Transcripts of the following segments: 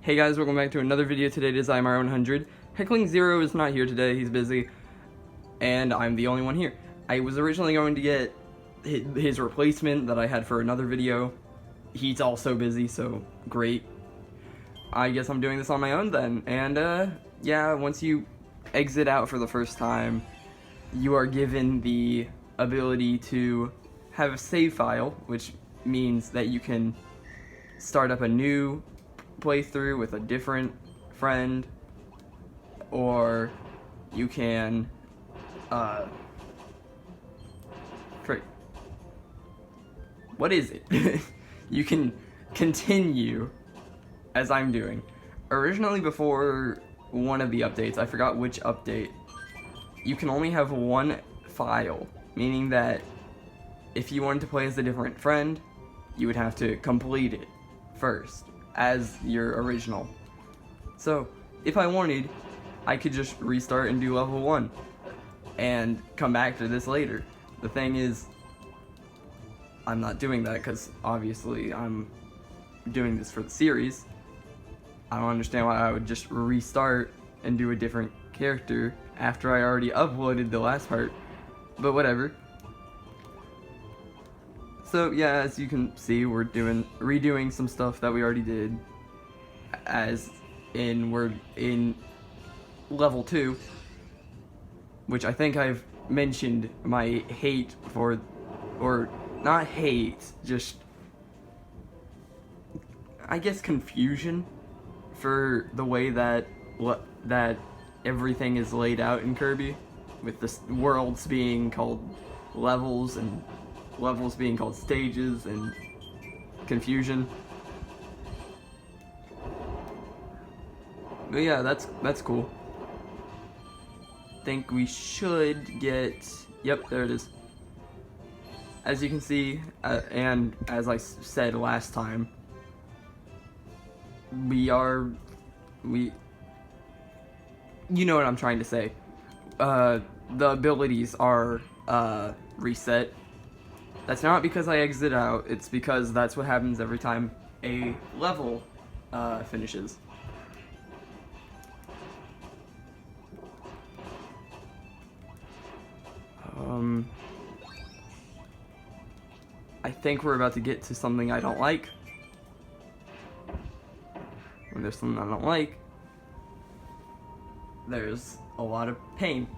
Hey guys, welcome back to another video. Today it is IMR100. Heckling Zero is not here today, he's busy, and I'm the only one here. I was originally going to get his replacement that I had for another video. He's also busy, so great. I guess I'm doing this on my own then, and yeah, once you exit out for the first time, you are given the ability to have a save file, which means that you can start up a new playthrough with a different friend, or you can what is it? You can continue as I'm doing. Originally, before one of the updates, I forgot which update, you can only have one file, meaning that if you wanted to play as a different friend, you would have to complete it first as your original. So if I wanted, I could just restart and do level 1 and come back to this later. The thing is, I'm not doing that because obviously I'm doing this for the series. I don't understand why I would just restart and do a different character after I already uploaded the last part, but whatever. So yeah, as you can see, we're redoing some stuff that we already did, as in we're in level 2, which I think I've mentioned my hate for, or not hate, just I guess confusion for the way that everything is laid out in Kirby, with the worlds being called levels and levels being called stages, and confusion. But yeah, that's cool. Think we should get, yep, there it is. As you can see, and as I said last time, you know what I'm trying to say. The abilities are reset. That's not because I exit out, it's because that's what happens every time a level finishes. I think we're about to get to something I don't like. When there's something I don't like, there's a lot of pain.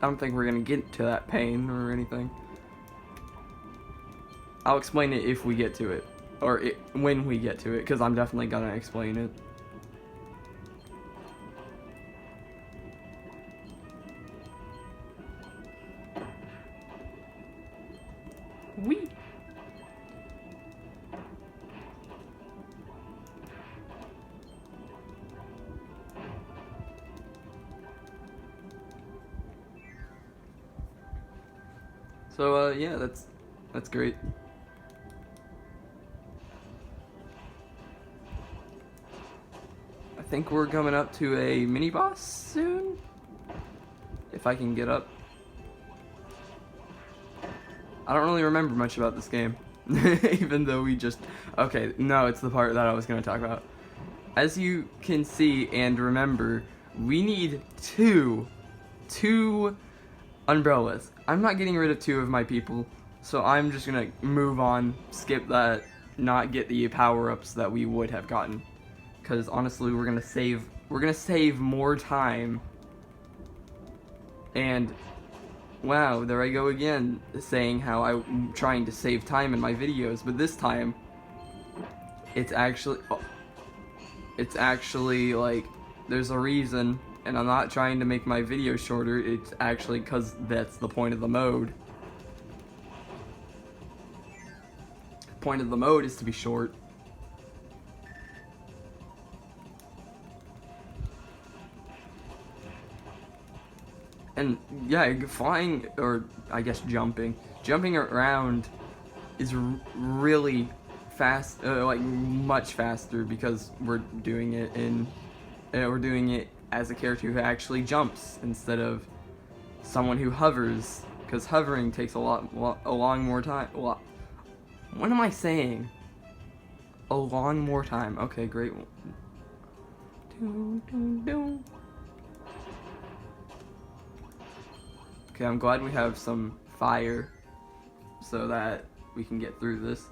I don't think we're gonna get to that pain or anything. I'll explain it if we get to it, or when we get to it, because I'm definitely gonna explain it. Whee! So yeah, that's great. I think we're coming up to a mini boss soon, if I can get up. I don't really remember much about this game, even though we just, okay, no, it's the part that I was going to talk about. As you can see and remember, we need two umbrellas. I'm not getting rid of 2 of my people, so I'm just gonna move on, skip that, not get the power-ups that we would have gotten, because honestly we're gonna save more time. And wow, there I go again, saying how I'm trying to save time in my videos, but this time it's actually like there's a reason. And I'm not trying to make my video shorter, it's actually because that's the point of the mode. The point of the mode is to be short. And yeah, flying, or I guess jumping around is really fast, like much faster, because we're doing it as a character who actually jumps instead of someone who hovers, because hovering takes a long more time. What am I saying? a long more time. Okay, great. Okay, I'm glad we have some fire so that we can get through this.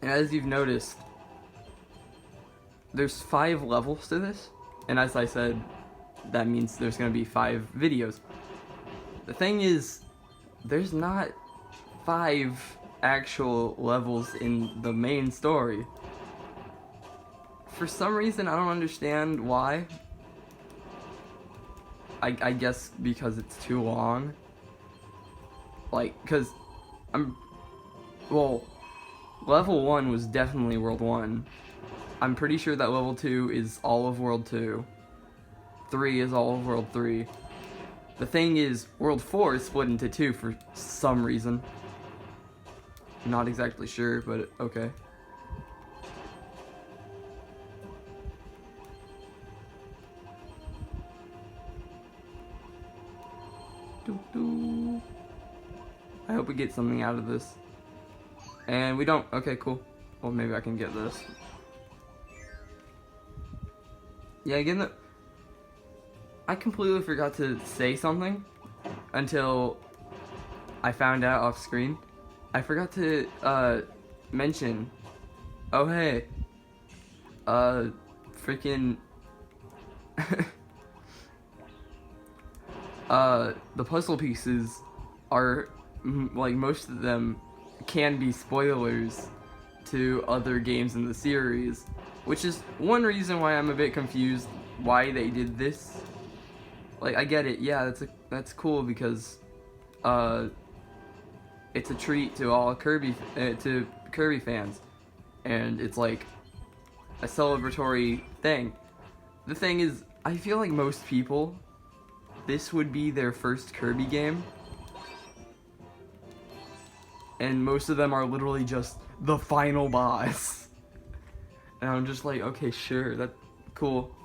And as you've noticed, there's 5 levels to this, and as I said, that means there's gonna be 5 videos. The thing is, there's not 5 actual levels in the main story. For some reason, I don't understand why. I guess because it's too long. Like, cause well, level 1 was definitely World 1. I'm pretty sure that level 2 is all of World 2. 3 is all of World 3. The thing is, World 4 is split into 2 for some reason. Not exactly sure, but okay. I hope we get something out of this. And we don't. Okay, cool. Well, maybe I can get this. Yeah, again, I completely forgot to say something until I found out off screen. I forgot to mention. Oh hey, freaking. The puzzle pieces are, like, most of them can be spoilers to other games in the series, which is one reason why I'm a bit confused why they did this. Like, I get it, yeah, that's cool because it's a treat to all Kirby fans, and it's like a celebratory thing. The thing is, I feel like most people, this would be their first Kirby game, and most of them are literally just the final boss. And I'm just like, okay, sure, that's cool.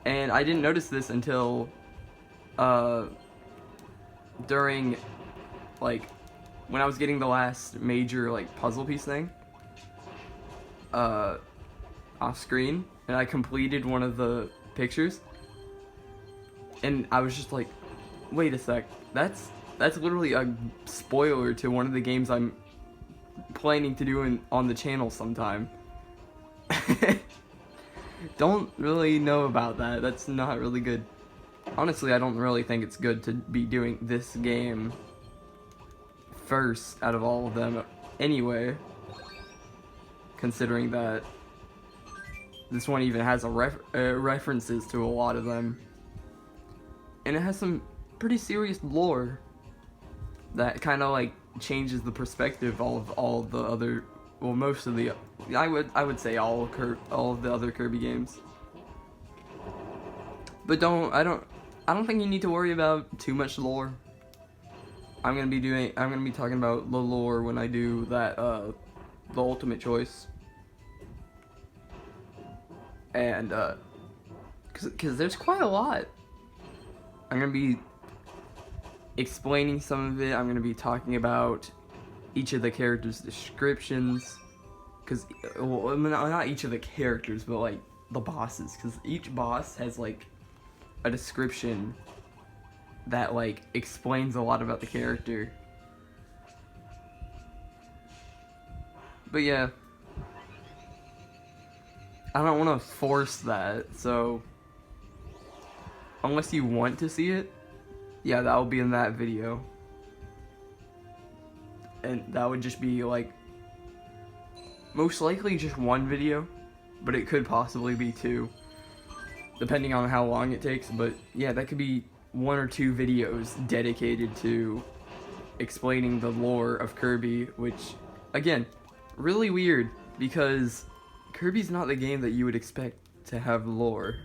And I didn't notice this until during, like, when I was getting the last major, like, puzzle piece thing off screen, and I completed one of the pictures, and I was just like, wait a sec, that's literally a spoiler to one of the games I'm planning to do on the channel sometime. Don't really know about that. That's not really good. Honestly, I don't really think it's good to be doing this game first out of all of them anyway, considering that this one even has references to a lot of them, and it has some pretty serious lore that kind of like changes the perspective of all of the other, well, most of the, I would say all of the other Kirby games. But I don't think you need to worry about too much lore. I'm gonna be talking about the lore when I do that the ultimate choice. And cause there's quite a lot. I'm gonna be explaining some of it. I'm gonna be talking about each of the characters' descriptions, because, well, not each of the characters, but like the bosses, because each boss has like a description that like explains a lot about the character. But yeah, I don't want to force that, so unless you want to see it, yeah, that will be in that video. And that would just be like, most likely just one video, but it could possibly be 2, depending on how long it takes. But yeah, that could be 1 or 2 videos dedicated to explaining the lore of Kirby, which, again, really weird, because Kirby's not the game that you would expect to have lore.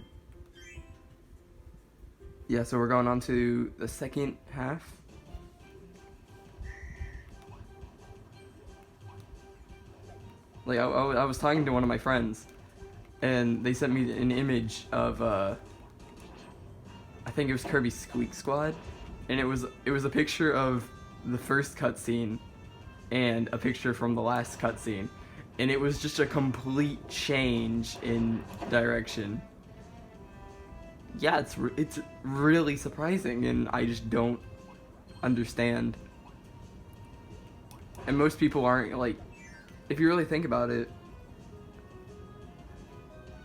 Yeah, so we're going on to the second half. Like, I was talking to one of my friends, and they sent me an image of, I think it was Kirby Squeak Squad, and it was a picture of the first cutscene and a picture from the last cutscene, and it was just a complete change in direction. Yeah, it's really surprising, and I just don't understand. And most people aren't, like, if you really think about it,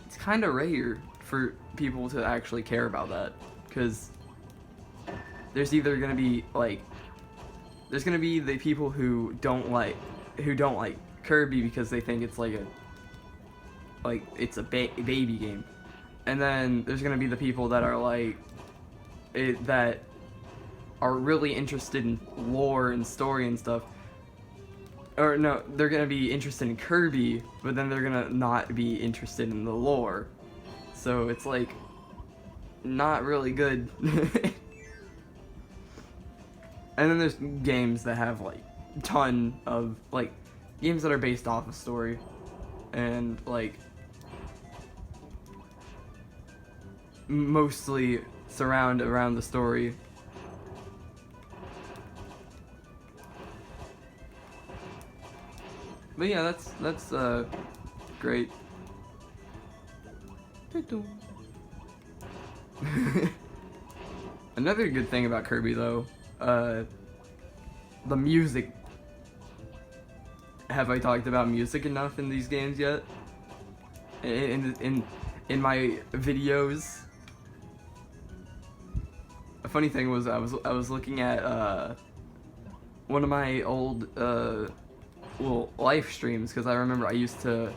it's kind of rare for people to actually care about that, because there's either gonna be there's gonna be the people who don't like Kirby because they think it's it's a baby game, and then there's gonna be the people that are that are really interested in lore and story and stuff. Or no, they're gonna be interested in Kirby, but then they're gonna not be interested in the lore. So it's like not really good. And then there's games that have like ton of games that are based off of story and mostly surround around the story. But yeah, that's great. Another good thing about Kirby though, the music. Have I talked about music enough in these games yet? In my videos? A funny thing was I was looking at one of my old live streams, because I remember I used to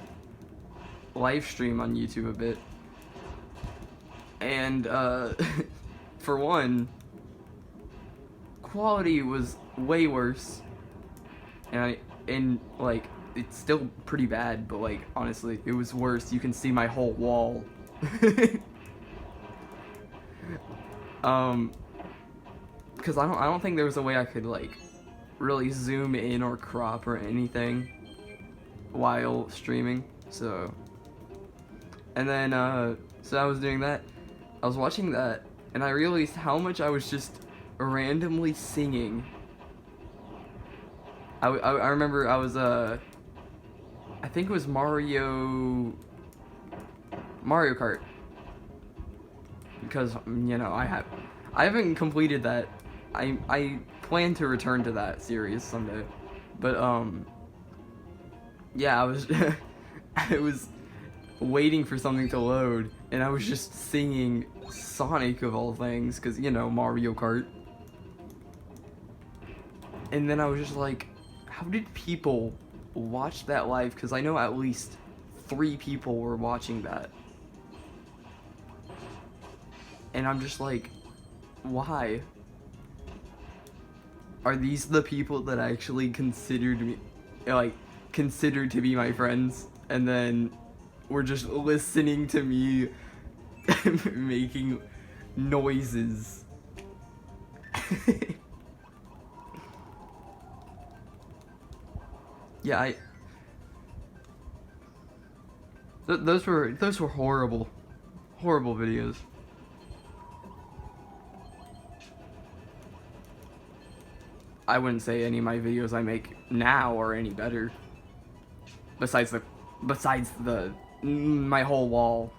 live stream on YouTube a bit, and for one, quality was way worse, and it's still pretty bad, but honestly it was worse. You can see my whole wall. Because I don't think there was a way I could really zoom in or crop or anything while streaming. So, and then so I was doing that. I was watching that, and I realized how much I was just randomly singing. I remember I was I think it was Mario Kart, because I haven't completed that. I plan to return to that series someday, but yeah, I was I was waiting for something to load, and I was just singing Sonic of all things, because Mario Kart. And then I was just like, how did people watch that live? Because I know at least 3 people were watching that, and I'm just like, why? Are these the people that actually considered to be my friends, and then were just listening to me making noises? Yeah, those were horrible videos. I wouldn't say any of my videos I make now are any better. Besides my whole wall.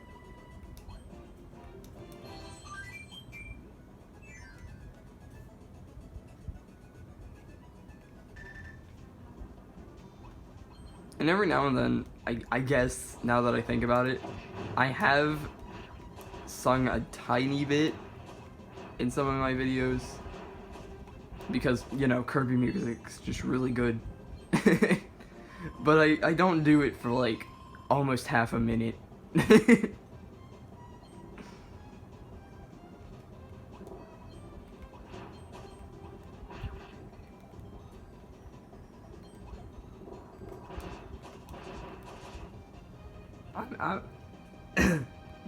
And every now and then, I guess, now that I think about it, I have sung a tiny bit in some of my videos, because, Kirby music's just really good. But I don't do it for, almost half a minute.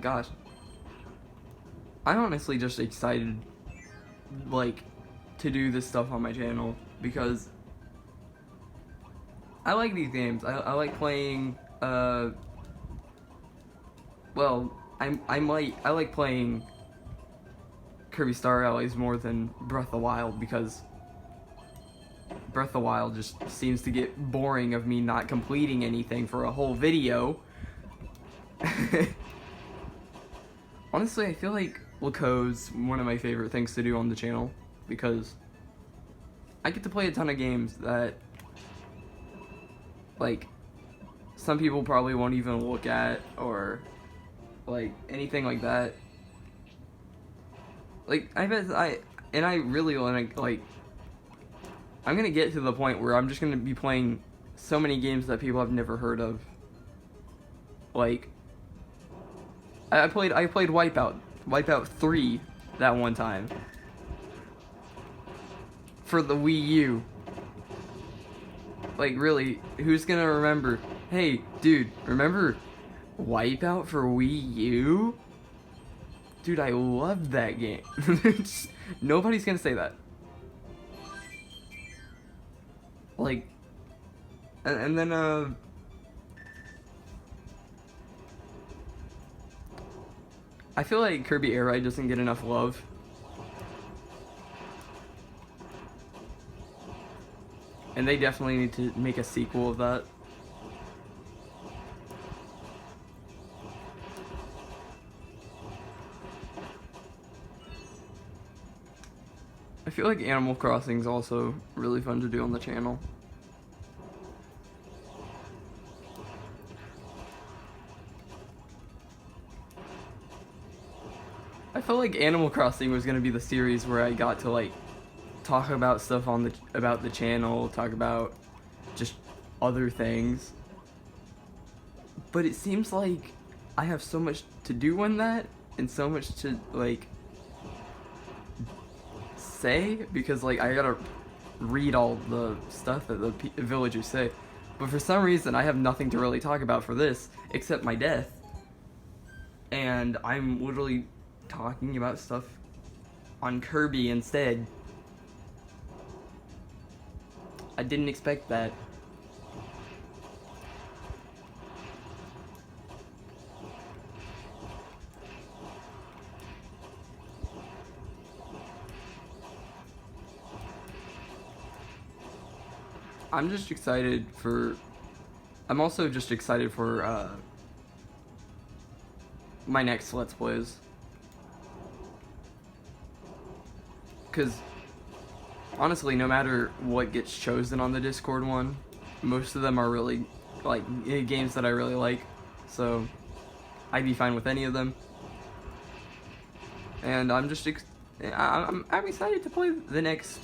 Gosh. I'm honestly just excited, to do this stuff on my channel, because I like these games. I like playing, well, I like playing Kirby Star Allies more than Breath of the Wild, because Breath of the Wild just seems to get boring of me not completing anything for a whole video. Honestly, I feel like Laco's one of my favorite things to do on the channel because I get to play a ton of games that, like, some people probably won't even look at or, like, anything like that. Like, I really want to, like, I'm gonna get to the point where I'm just gonna be playing so many games that people have never heard of. Like, I played Wipeout 3 that one time for the Wii U. Like, really, who's gonna remember? Hey, dude, remember Wipeout for Wii U? Dude, I love that game. Nobody's gonna say that. Like, and then, I feel like Kirby Air Ride doesn't get enough love. And they definitely need to make a sequel of that. I feel like Animal Crossing is also really fun to do on the channel. I felt like Animal Crossing was gonna be the series where I got to, like, talk about stuff on about the channel, talk about just other things. But it seems like I have so much to do on that and so much to, like, say, because, like, I gotta read all the stuff that the villagers say. But for some reason, I have nothing to really talk about for this except my death. And I'm literally talking about stuff on Kirby instead. I didn't expect that. I'm just excited for... I'm also just excited for my next Let's Plays. Because, honestly, no matter what gets chosen on the Discord one, most of them are really, like, games that I really like. So, I'd be fine with any of them. And I'm just, I'm excited to play the next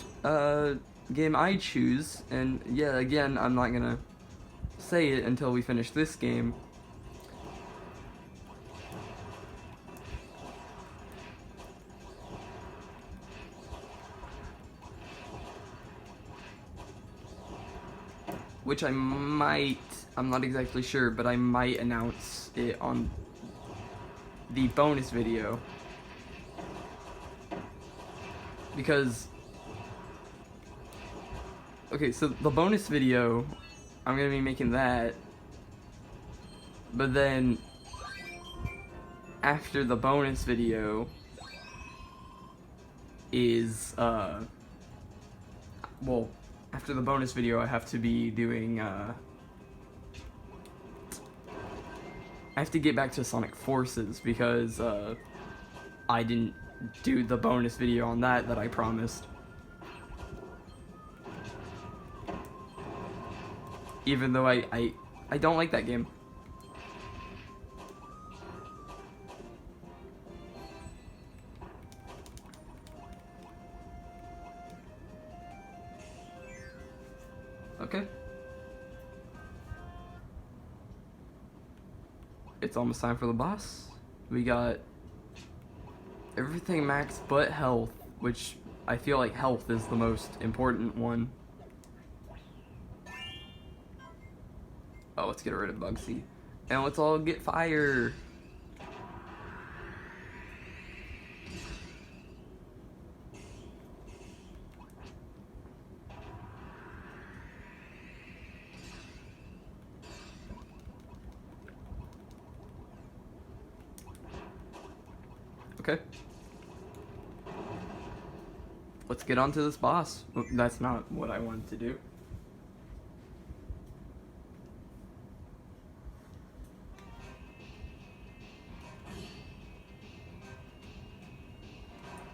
game I choose. And, yeah, again, I'm not gonna say it until we finish this game. Which I might, I'm not exactly sure, but I might announce it on the bonus video. Because, okay, so the bonus video, I'm going to be making that, but then after the bonus video is, well, after the bonus video, I have to be doing, I have to get back to Sonic Forces because, I didn't do the bonus video on that I promised. Even though I don't like that game. Okay. It's almost time for the boss. We got everything max but health, which I feel like health is the most important one. Oh, let's get rid of Bugsy. And let's all get fire. Okay. let's get on to this boss. That's not what I wanted to do.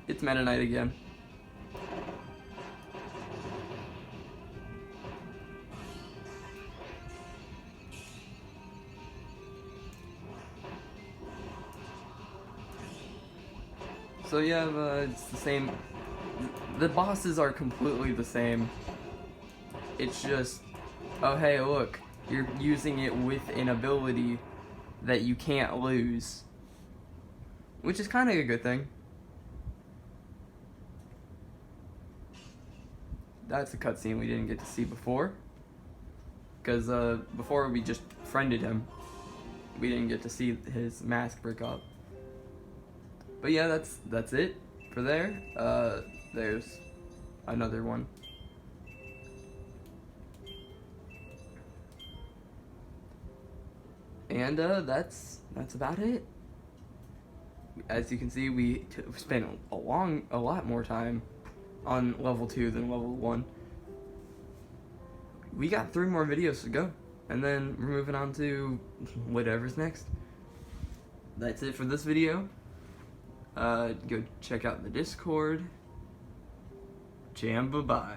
It's Meta Knight again. So yeah, it's the same. The bosses are completely the same. It's just, oh hey, look, you're using it with an ability that you can't lose. Which is kind of a good thing. That's a cutscene we didn't get to see before. Because before we just friended him. We didn't get to see his mask break up. But yeah, that's it for there. There's another one. And that's about it. As you can see, we spent a lot more time on level 2 than level 1. We got 3 more videos to go, and then we're moving on to whatever's next. That's it for this video. Go check out the Discord. Jam, bye-bye.